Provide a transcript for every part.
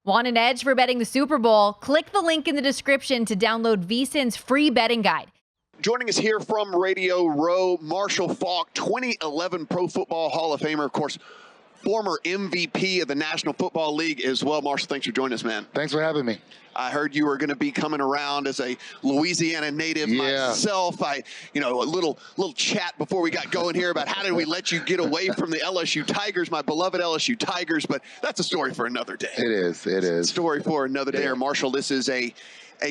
Want an edge for betting the Super Bowl? Click the link in the description to download VSiN's free betting guide. Joining us here from Radio Row, Marshall Faulk, 2011 Pro Football Hall of Famer, of course, former MVP of the National Football League as well. Marshall, thanks for joining us, man. Thanks for having me. I heard you were going to be coming around as a Louisiana native myself. A little chat before we got going here about how did we let you get away from the LSU Tigers, my beloved LSU Tigers, but that's a story for another day. It is. A story for another day. Marshall, this is a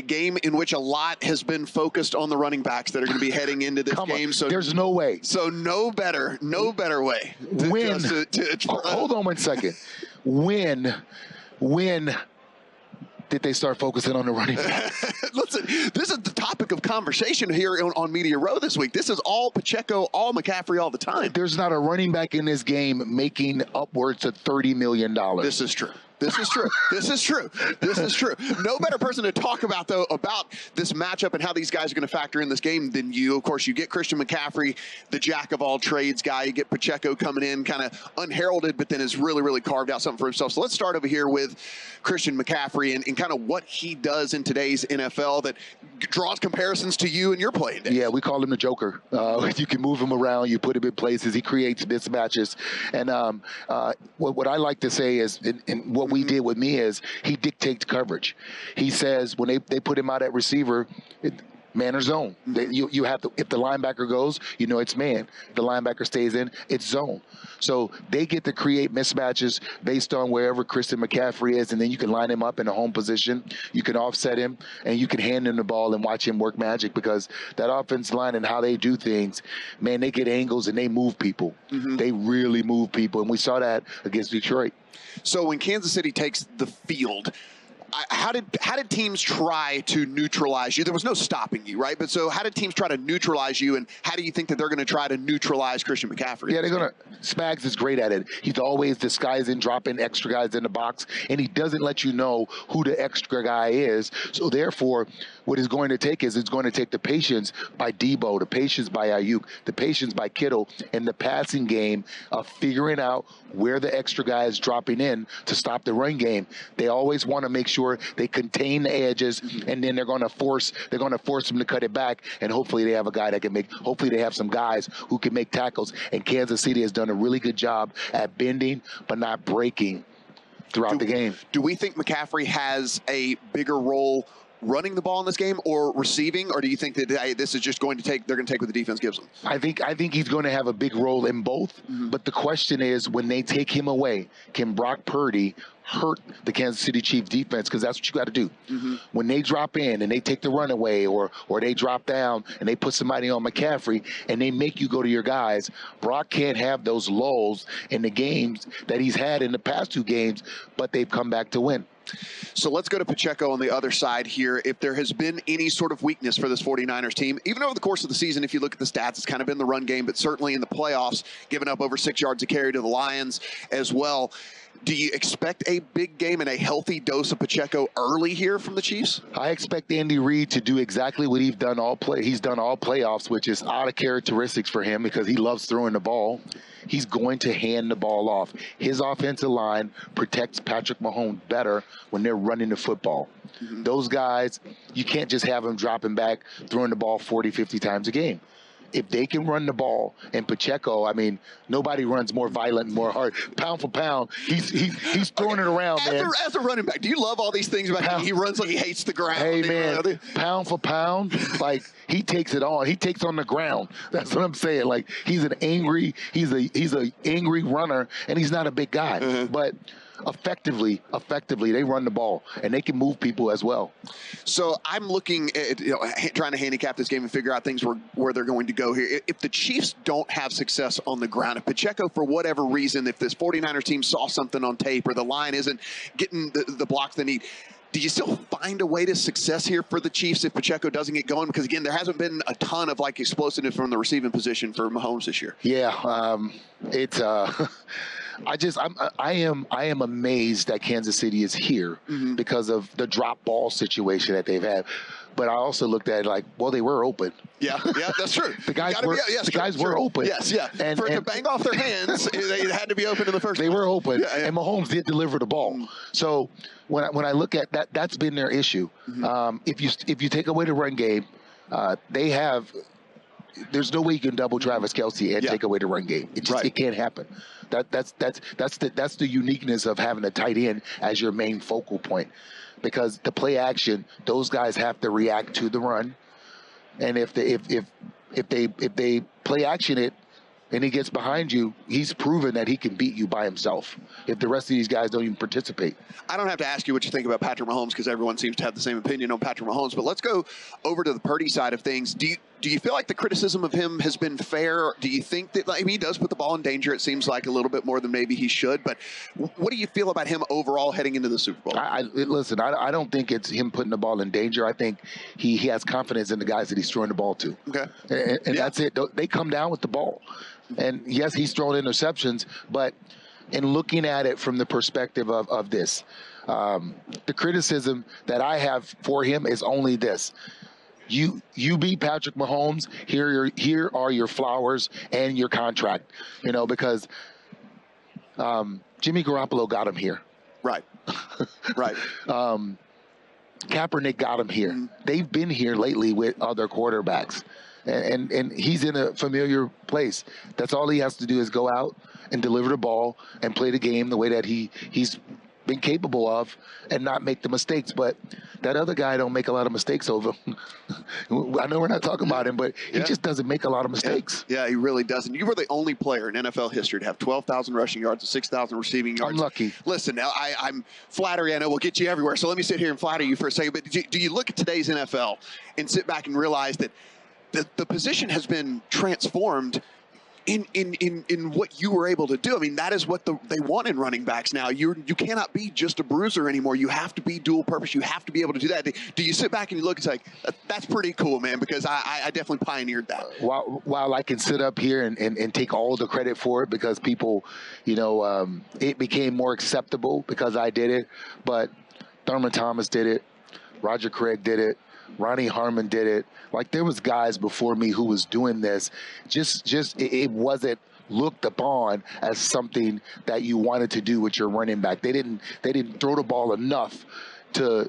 game in which a lot has been focused on the running backs that are going to be heading into this game. So there's no way. So no better way. Hold on 1 second. When did they start focusing on the running back? Listen, this is the topic of conversation here on Media Row this week. This is all Pacheco, all McCaffrey all the time. There's not a running back in this game making upwards of $30 million. This is true. This is true. No better person to talk about, though, about this matchup and how these guys are going to factor in this game than you. Of course, you get Christian McCaffrey, the jack-of-all-trades guy. You get Pacheco coming in kind of unheralded, but then has really, really carved out something for himself. So let's start over here with Christian McCaffrey and kind of what he does in today's NFL that draws comparisons to you and your playing days. Yeah, we call him the Joker. You can move him around. You put him in places. He creates mismatches. And what I like to say is, and what we did with me is he dictates coverage. He says when they put him out at receiver, man or zone. You have to, if the linebacker goes, it's man. If the linebacker stays in, it's zone. So they get to create mismatches based on wherever Christian McCaffrey is, and then you can line him up in a home position. You can offset him, and you can hand him the ball and watch him work magic, because that offensive line and how they do things, man, they get angles and they move people. They really move people, and we saw that against Detroit. So when Kansas City takes the field, how did teams try to neutralize you? There was no stopping you, right? But so how did teams try to neutralize you, and how do you think that they're going to try to neutralize Christian McCaffrey? Yeah, they're going to. Spags is great at it. He's always disguising, dropping extra guys in the box, and he doesn't let you know who the extra guy is. So therefore, what it's going to take is it's going to take the patience by Debo, the patience by Ayuk, the patience by Kittle, and the passing game of figuring out where the extra guy is dropping in to stop the run game. They always want to make sure they contain the edges, and then they're going to force them to cut it back, and hopefully they have a guy that can make. Hopefully they have some guys who can make tackles. And Kansas City has done a really good job at bending but not breaking throughout the game. Do we think McCaffrey has a bigger role running the ball in this game or receiving, or do you think that this is just going to take? They're going to take what the defense gives them. I think he's going to have a big role in both. But the question is, when they take him away, can Brock Purdy hurt the Kansas City Chiefs defense? Because that's what you got to do. When they drop in and they take the run away, or they drop down and they put somebody on McCaffrey and they make you go to your guys, Brock can't have those lulls in the games that he's had in the past two games, but they've come back to win. So let's go to Pacheco on the other side here. If there has been any sort of weakness for this 49ers team, even over the course of the season, if you look at the stats, it's kind of been the run game, but certainly in the playoffs, giving up over 6 yards a carry to the Lions as well. Do you expect a big game and a healthy dose of Pacheco early here from the Chiefs? I expect Andy Reid to do exactly what he's done all playoffs, which is out of characteristics for him because he loves throwing the ball. He's going to hand the ball off. His offensive line protects Patrick Mahomes better when they're running the football. Those guys, you can't just have them dropping back, throwing the ball 40, 50 times a game. If they can run the ball, and Pacheco, I mean, nobody runs more violent and more hard. Pound for pound, he's throwing it around, man. As a running back, do you love all these things about him? He runs like he hates the ground. Hey, man, pound for pound, like, he takes it on. He takes on the ground. That's what I'm saying. Like, he's an angry runner, and he's not a big guy. But effectively, they run the ball, and they can move people as well. So I'm looking at, trying to handicap this game and figure out things where they're going to go here. If the Chiefs don't have success on the ground, if Pacheco, for whatever reason, if this 49ers team saw something on tape or the line isn't getting the blocks they need, do you still find a way to success here for the Chiefs if Pacheco doesn't get going? Because, again, there hasn't been a ton of, explosiveness from the receiving position for Mahomes this year. Yeah, it's I am amazed that Kansas City is here because of the drop ball situation that they've had. But I also looked at it like, well, they were open. Yeah, that's true. The guys were open. Yes, yeah. And to bang off their hands, they had to be open in the first place. They were open, yeah. and Mahomes did deliver the ball. So when I look at that, that's been their issue. If you take away the run game, there's no way you can double Travis Kelce and take away the run game. It can't happen. That's the uniqueness of having a tight end as your main focal point, because the play action, those guys have to react to the run, and if they play action it and he gets behind you, he's proven that he can beat you by himself if the rest of these guys don't even participate. I don't have to ask you what you think about Patrick Mahomes, because everyone seems to have the same opinion on Patrick Mahomes. But let's go over to the Purdy side of things. Do you feel like the criticism of him has been fair? Do you think that he does put the ball in danger, it seems like, a little bit more than maybe he should? But what do you feel about him overall heading into the Super Bowl? Listen, I don't think it's him putting the ball in danger. I think he has confidence in the guys that he's throwing the ball to. Okay. And that's it. They come down with the ball. And yes, he's thrown interceptions, but in looking at it from the perspective of this, the criticism that I have for him is only this. You beat Patrick Mahomes, here are your flowers and your contract, because Jimmy Garoppolo got him here. Right. Kaepernick got him here. They've been here lately with other quarterbacks. And he's in a familiar place. That's all he has to do is go out and deliver the ball and play the game the way that he's been capable of and not make the mistakes. But that other guy don't make a lot of mistakes over him. I know we're not talking about him, but he just doesn't make a lot of mistakes. Yeah, he really doesn't. You were the only player in NFL history to have 12,000 rushing yards and 6,000 receiving yards. I'm lucky. Listen, now I'm flattery. I know will get you everywhere. So let me sit here and flatter you for a second. But do you look at today's NFL and sit back and realize that the position has been transformed in what you were able to do? I mean, that is what they want in running backs now. You cannot be just a bruiser anymore. You have to be dual purpose. You have to be able to do that. Do you sit back and you look and say, that's pretty cool, man, because I definitely pioneered that. While I can sit up here and take all the credit for it because people, it became more acceptable because I did it, but Thurman Thomas did it. Roger Craig did it. Ronnie Harmon did it. Like, there was guys before me who was doing this. It wasn't looked upon as something that you wanted to do with your running back. They didn't throw the ball enough to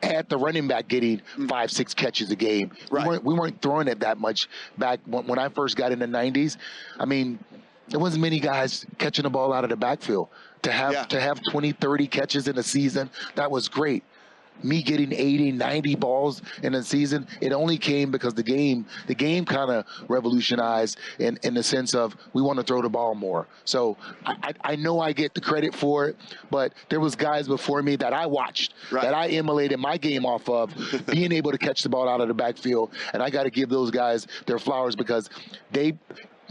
add the running back getting 5-6 catches a game. Right. We weren't throwing it that much back when I first got in the 90s. I mean, there wasn't many guys catching the ball out of the backfield. To have 20, 30 catches in a season, that was great. Me getting 80, 90 balls in a season, it only came because the game kind of revolutionized in the sense of we want to throw the ball more. So I know I get the credit for it, but there was guys before me that I watched, that I emulated my game off of, being able to catch the ball out of the backfield. And I got to give those guys their flowers because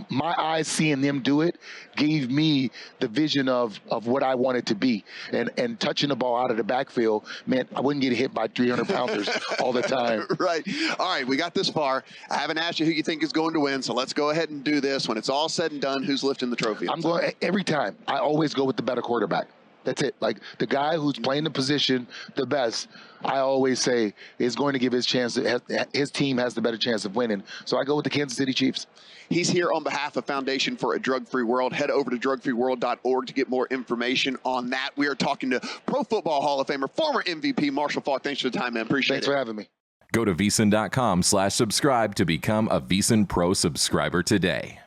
my eyes seeing them do it gave me the vision of what I wanted to be. And touching the ball out of the backfield meant I wouldn't get hit by 300-pounders all the time. Right. All right, we got this far. I haven't asked you who you think is going to win, so let's go ahead and do this. When it's all said and done, who's lifting the trophy? I'm going every time. I always go with the better quarterback. That's it. Like, the guy who's playing the position the best, I always say, is going to give his team has the better chance of winning. So I go with the Kansas City Chiefs. He's here on behalf of Foundation for a Drug-Free World. Head over to drugfreeworld.org to get more information on that. We are talking to Pro Football Hall of Famer, former MVP, Marshall Faulk. Thanks for the time, man. Appreciate it. Thanks for having me. Go to VSiN.com/subscribe to become a VSiN Pro subscriber today.